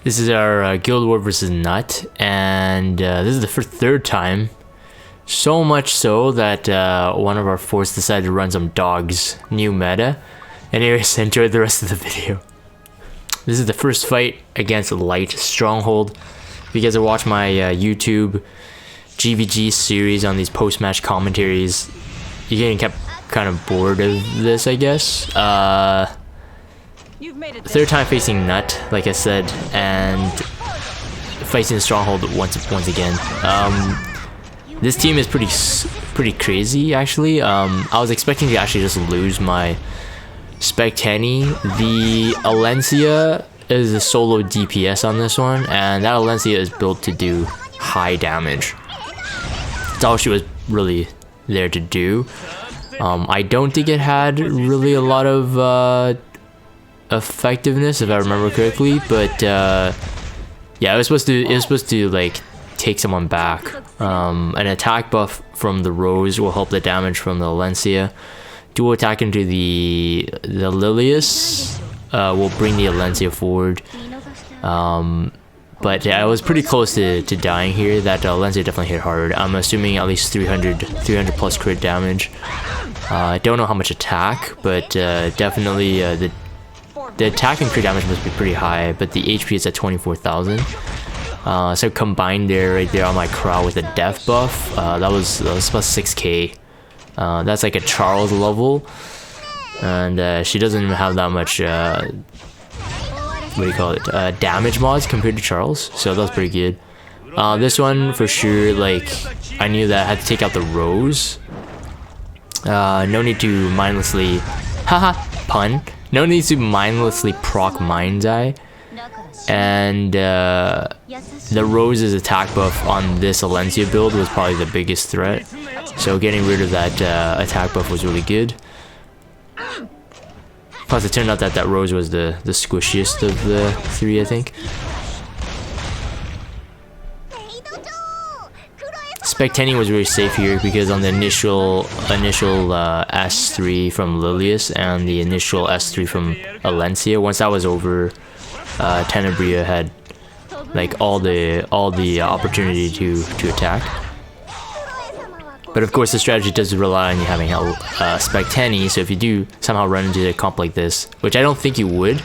This is our Guild War versus Nut, and this is the third time. So much so that one of our force decided to run some dogs, new meta. Anyways, enjoy the rest of the video. This is the first fight against Light Stronghold. If you guys have watched my YouTube GVG series on these post-match commentaries, you're getting kept kind of bored of this, I guess. Third time facing Nut, like I said, and facing Stronghold once again. This team is pretty crazy, actually. I was expecting to actually just lose my Spectani. The Alencia is a solo DPS on this one, and that Alencia is built to do high damage. That's all she was really there to do. I don't think it had really a lot of effectiveness, if I remember correctly, but yeah, it was supposed to like take someone back. An attack buff from the Rose will help the damage from the Alencia. Dual attack into the Lilius will bring the Alencia forward. But yeah, I was pretty close to dying here. That Alencia definitely hit hard. I'm assuming at least 300 plus crit damage. I don't know how much attack, but definitely the attack and crit damage must be pretty high, but the HP is at 24,000. So combined there, right there on my Crow with a death buff, that was about 6k. That's like a Charles level, and she doesn't even have that much, what do you call it, damage mods compared to Charles, so that was pretty good. This one for sure, like, I knew that I had to take out the Rose. No need to mindlessly, haha, pun. No need to mindlessly proc Mind's Eye. And the Rose's attack buff on this Alencia build was probably the biggest threat. So getting rid of that attack buff was really good. Plus it turned out that Rose was the squishiest of the three, I think. Spectani was really safe here because on the initial S3 from Lilius and the initial S3 from Alencia, once that was over, Tenebria had like all the opportunity to attack. But of course the strategy does rely on you having Spectani, so if you do somehow run into a comp like this, which I don't think you would,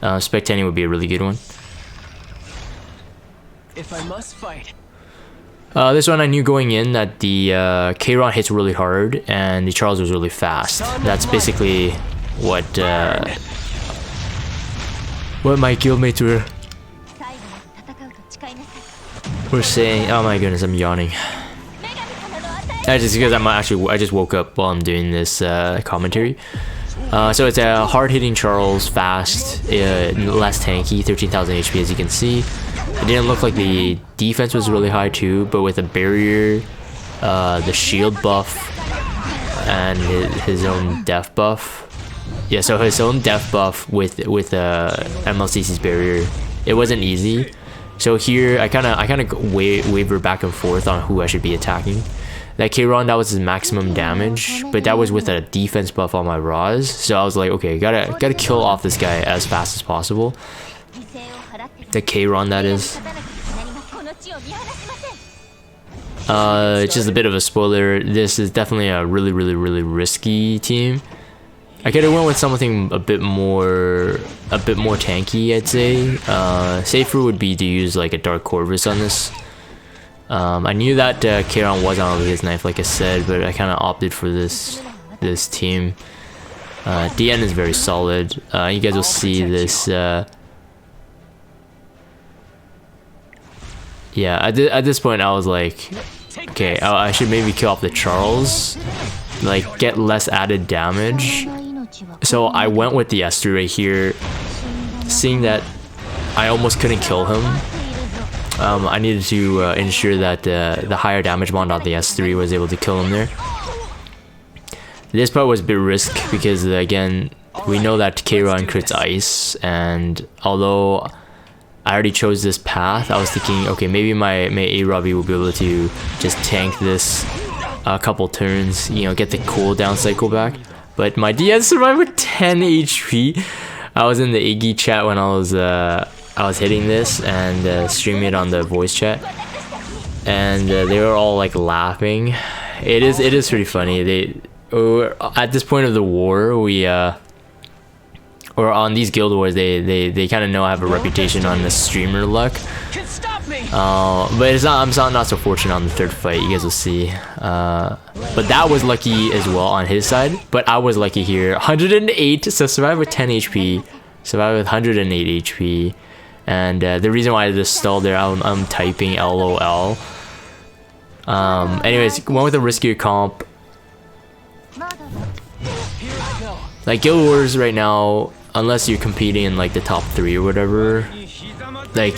Spectani would be a really good one. If I must fight. This one I knew going in that the Kayron hits really hard and the Charles was really fast. That's basically what my guildmates were saying. Oh my goodness, I'm yawning. That's just because I just woke up while I'm doing this commentary. So it's a hard-hitting Charles, fast, less tanky, 13,000 HP as you can see. It didn't look like the defense was really high too, but with a barrier, the shield buff, and his own death buff. Yeah, so his own death buff with MLCC's barrier, it wasn't easy. So here I kind of waver back and forth on who I should be attacking. That Kayron, that was his maximum damage, but that was with a defense buff on my Roz. So I was like, okay, gotta kill off this guy as fast as possible. The Kayron, that is. Just a bit of a spoiler. This is definitely a really risky team. I could have went with something a bit more tanky, I'd say. Safer would be to use like a Dark Corvus on this. I knew that Kayron was on his knife, like I said, but I kind of opted for this team. DN is very solid. You guys will see this. Yeah, at this point I was like, okay, I should maybe kill off the Charles, like get less added damage. So I went with the S3 right here, seeing that I almost couldn't kill him. I needed to ensure that the higher damage bond on the S3 was able to kill him there. This part was a bit risk because again, we know that Kayron crits ice, and although I already chose this path, I was thinking, okay, maybe my A-Robbie will be able to just tank this a couple turns, you know, get the cooldown cycle back. But my DN survived with 10 HP. I was in the Iggy chat when I I was hitting this and streaming it on the voice chat, and they were all like laughing. It is pretty funny. At this point of the war, or on these guild wars, they kind of know I have a reputation on the streamer luck. But I'm not so fortunate on the third fight. You guys will see. But that was lucky as well on his side. But I was lucky here. 108. So survive with 10 HP. Survive with 108 HP. And the reason why I just stalled there, I'm typing LOL. Anyways, went with a riskier comp. Like guild wars right now, unless you're competing in like the top 3 or whatever, like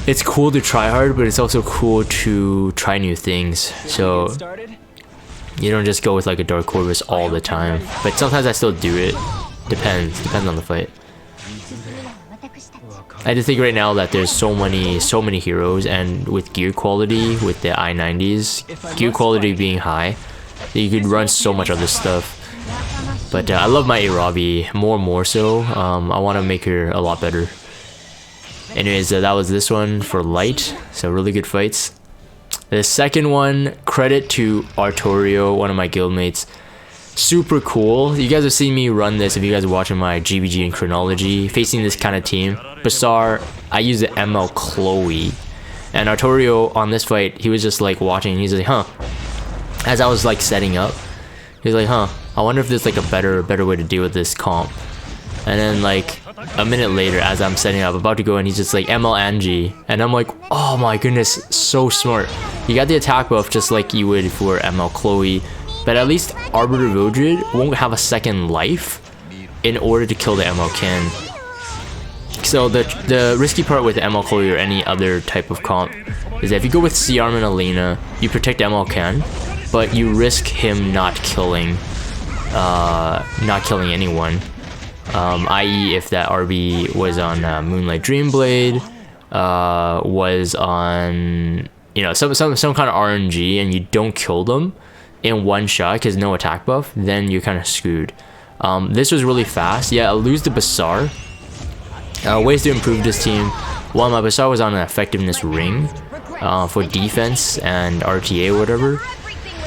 it's cool to try hard, but it's also cool to try new things. So you don't just go with like a Dark Corvus all the time. But sometimes I still do it. Depends on the fight. I just think right now that there's so many heroes, and with gear quality, with the I-90s, gear quality being high, you could run so much other stuff. But I love my Arabi more so. I want to make her a lot better. Anyways, that was this one for light. So really good fights. The second one, credit to Artorio, one of my guildmates. Super cool. You guys have seen me run this if you guys are watching my GVG and chronology, facing this kind of team. Bazaar, I use the ML Chloe, and Artorio on this fight, he was just like watching. He's like, huh. As I was like setting up, he's like, huh. I wonder if there's like a better way to deal with this comp. And then like a minute later, as I'm setting up, about to go in, he's just like ML Angie, and I'm like, oh my goodness, so smart. You got the attack buff just like you would for ML Chloe, but at least Arbiter Vildred won't have a second life in order to kill the ML Ken. So the risky part with ML Chloe or any other type of comp is that if you go with C-Arm and Alina, you protect ML Ken, but you risk him not killing anyone. I.e. if that RB was on Moonlight Dreamblade, was on, you know, some kind of RNG, and you don't kill them in one shot because no attack buff, then you're kind of screwed. This was really fast. Yeah, I'll lose the Bazaar. Ways to improve this team. Well, my Bazaar was on an effectiveness ring for defense and RTA or whatever.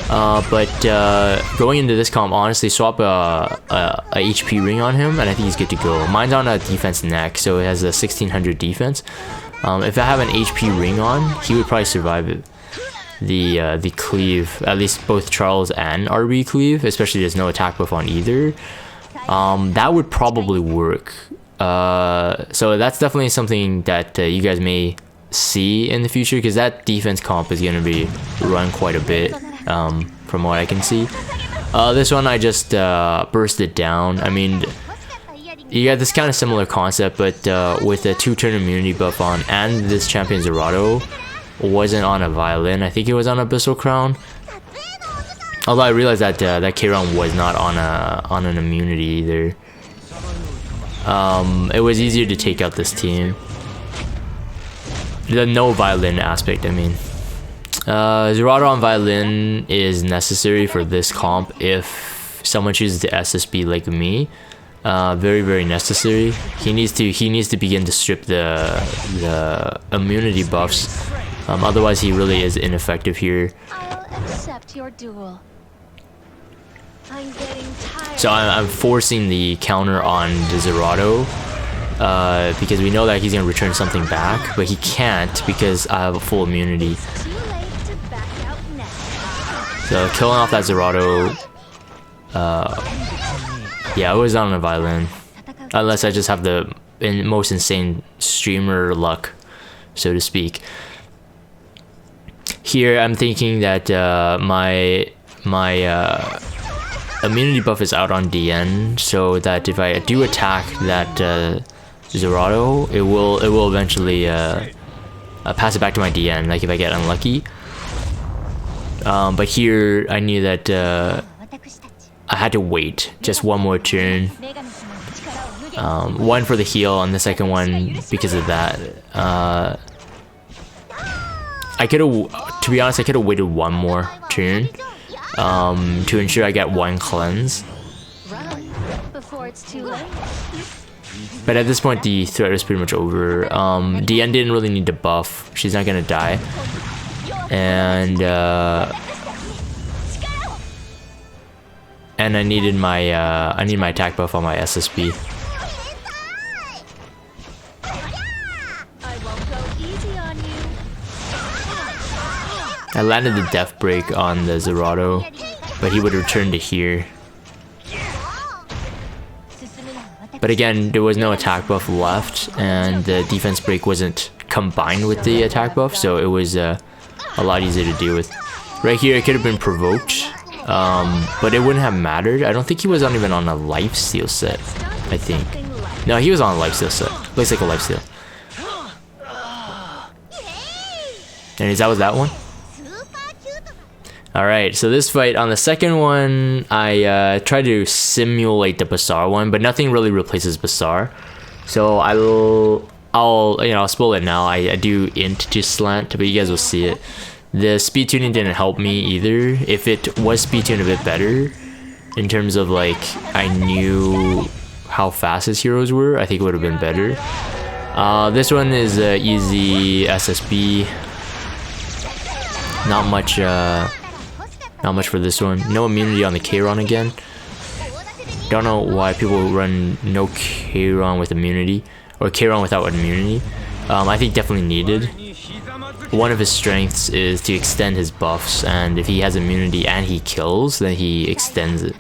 But going into this comp, honestly, swap a HP ring on him, and I think he's good to go. Mine's on a defense neck, so it has a 1600 defense. If I have an HP ring on, he would probably survive it. The cleave, at least both Charles and RB cleave, especially there's no attack buff on either. That would probably work. So that's definitely something that you guys may see in the future, because that defense comp is going to be run quite a bit, from what I can see. This one I just bursted down. I mean, you got this kind of similar concept, but with a 2-turn immunity buff on, and this champion Zerato wasn't on a violin. I think it was on Abyssal Crown. Although I realized that that Kayron was not on an immunity either. It was easier to take out this team. The no violin aspect, I mean. Zerato on violin is necessary for this comp if someone chooses to SSB like me. Very necessary. He needs to begin to strip the immunity buffs. Otherwise he really is ineffective here. I'll accept your duel. I'm getting tired. So I'm forcing the counter on the Zerato, because we know that he's gonna return something back, but he can't because I have a full immunity. So killing off that Zerato, yeah, I was on a violin, unless I just have the most insane streamer luck, so to speak. Here I'm thinking that my immunity buff is out on DN, so that if I do attack that Zerato, it will eventually pass it back to my DN, like if I get unlucky. But here I knew that I had to wait just one more turn. One for the heal, and the second one because of that. I could have, to be honest, I could have waited one more turn to ensure I get one cleanse. Run before it's too late. But at this point, the threat is pretty much over. Diane didn't really need to buff. She's not gonna die. And I needed my my attack buff on my SSB. I landed the death break on the Zerato, but he would return to here. But again, there was no attack buff left, and the defense break wasn't combined with the attack buff, so it was a lot easier to deal with. Right here, it could have been provoked, but it wouldn't have mattered. I don't think he was even on a lifesteal set, I think. No, he was on a lifesteal set. Looks like a lifesteal. And that was that one? Alright, so this fight, on the second one, I tried to simulate the Basar one, but nothing really replaces Basar. So I'll spoil it now. I do int to slant, but you guys will see it. The speed tuning didn't help me either. If it was speed tuned a bit better, in terms of like, I knew how fast his heroes were, I think it would have been better. This one is easy SSB. Not much for this one. No immunity on the Kron again. Don't know why people run no Kron with immunity, or Kron without immunity. I think definitely needed. One of his strengths is to extend his buffs, and if he has immunity and he kills, then he extends it.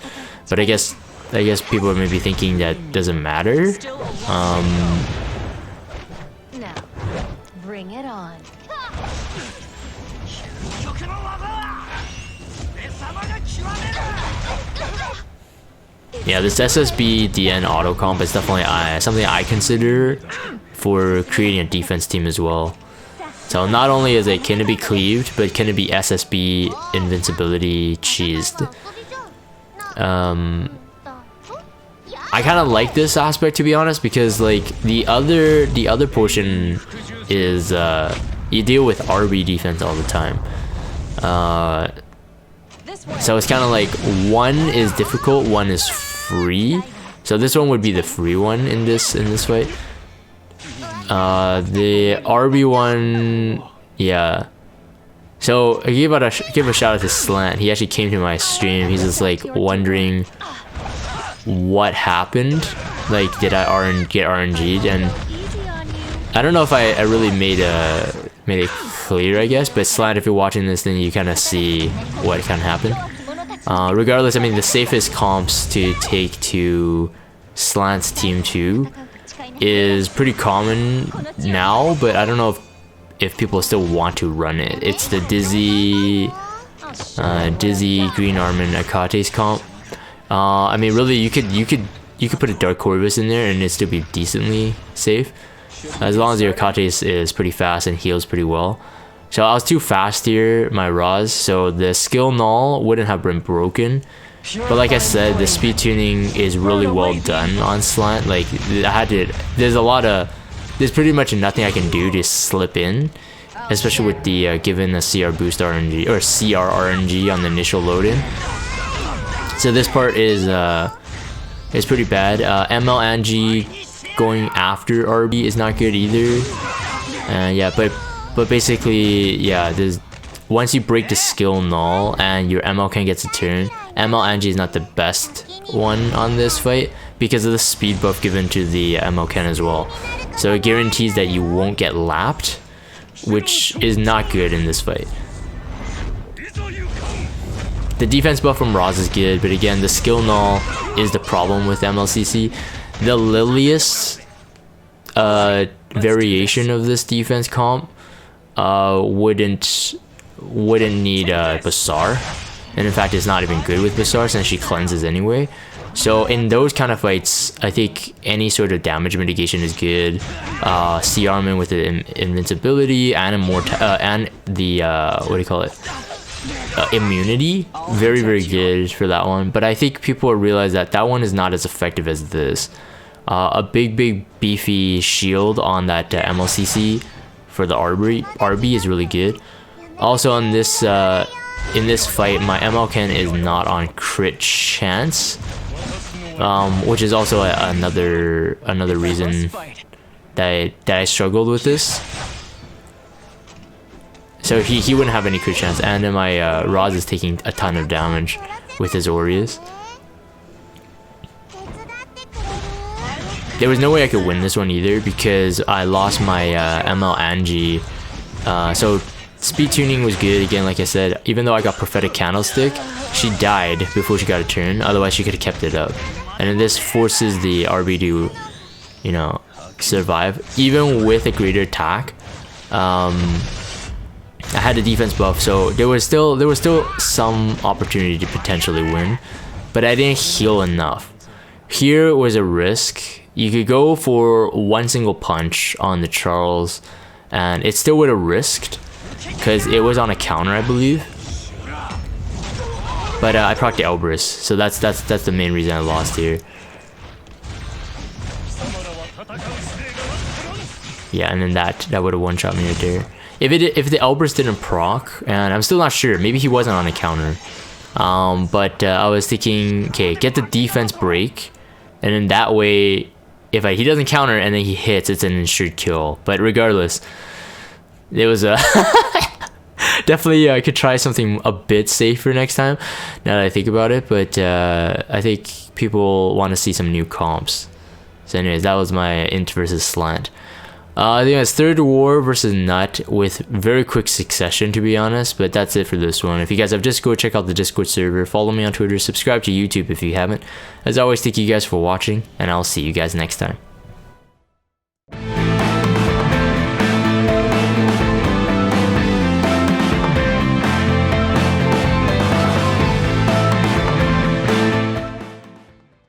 But I guess people are maybe thinking that doesn't matter. Now, bring it on. Yeah, this SSB DN auto comp is definitely something I consider for creating a defense team as well. So not only is it can it be cleaved, but can it be SSB invincibility cheesed. I kind of like this aspect, to be honest, because like the other portion is you deal with RB defense all the time. So it's kind of like one is difficult, one is free. So this one would be the free one in this fight. The RB one, yeah. So I give a shout out to Slant. He actually came to my stream. He's just like wondering what happened. Like, did I get RNG'd? And I don't know if I really made it clear, I guess. But Slant, if you're watching this, then you kind of see what kind of happened. Regardless, I mean, the safest comps to take to Slant's team 2 is pretty common now, but I don't know if people still want to run it. It's the Dizzy Green Armin Akate's comp. I mean, really, you could put a Dark Corvus in there and it'd still be decently safe, as long as your Akate is pretty fast and heals pretty well. So I was too fast here, my Raws, so the skill null wouldn't have been broken. But like I said, the speed tuning is really well done on Slant. Like, there's pretty much nothing I can do to slip in, especially with the given the CR boost RNG or CR RNG on the initial load in. So this part is pretty bad. ML Angie going after RB is not good either. Yeah, but basically, yeah, once you break the skill null and your MLK gets a turn, ML Angie is not the best one on this fight because of the speed buff given to the MLK as well. So it guarantees that you won't get lapped, which is not good in this fight. The defense buff from Roz is good, but again, the skill null is the problem with MLCC. The Lilius variation of this defense comp wouldn't need Basar, and in fact it's not even good with Basar since she cleanses anyway. So in those kind of fights, I think any sort of damage mitigation is good. CRman with the invincibility and and the what do you call it, immunity, very good for that one. But I think people realize that one is not as effective as this. A big beefy shield on that MLCC for the RB is really good. Also in this fight, my ML Ken is not on crit chance. which is also another reason that I struggled with this. So he wouldn't have any crit chance, and then my Roz is taking a ton of damage with his Aureus. There was no way I could win this one either because I lost my ML Angie. So speed tuning was good again, like I said. Even though I got Prophetic Candlestick, she died before she got a turn. Otherwise, she could have kept it up. And then this forces the RB to, you know, survive. Even with a greater attack, I had a defense buff, so there was still some opportunity to potentially win, but I didn't heal enough. Here was a risk. You could go for one single punch on the Charles, and it still would have risked because it was on a counter, I believe. But I procced the Elbrus, so that's the main reason I lost here. Yeah, and then that would have one-shot me right there. If the Elbrus didn't proc, and I'm still not sure, maybe he wasn't on a counter. But I was thinking, okay, get the defense break, and then that way, if he doesn't counter and then he hits, it's an ensured kill. But regardless, it was a definitely I could try something a bit safer next time. Now that I think about it, but I think people want to see some new comps. So anyways, that was my int versus slant. I think it's third war versus nut with very quick succession, to be honest, but that's it for this one. If you guys have Discord, check out the Discord server, follow me on Twitter, subscribe to YouTube if you haven't. As always, thank you guys for watching, and I'll see you guys next time.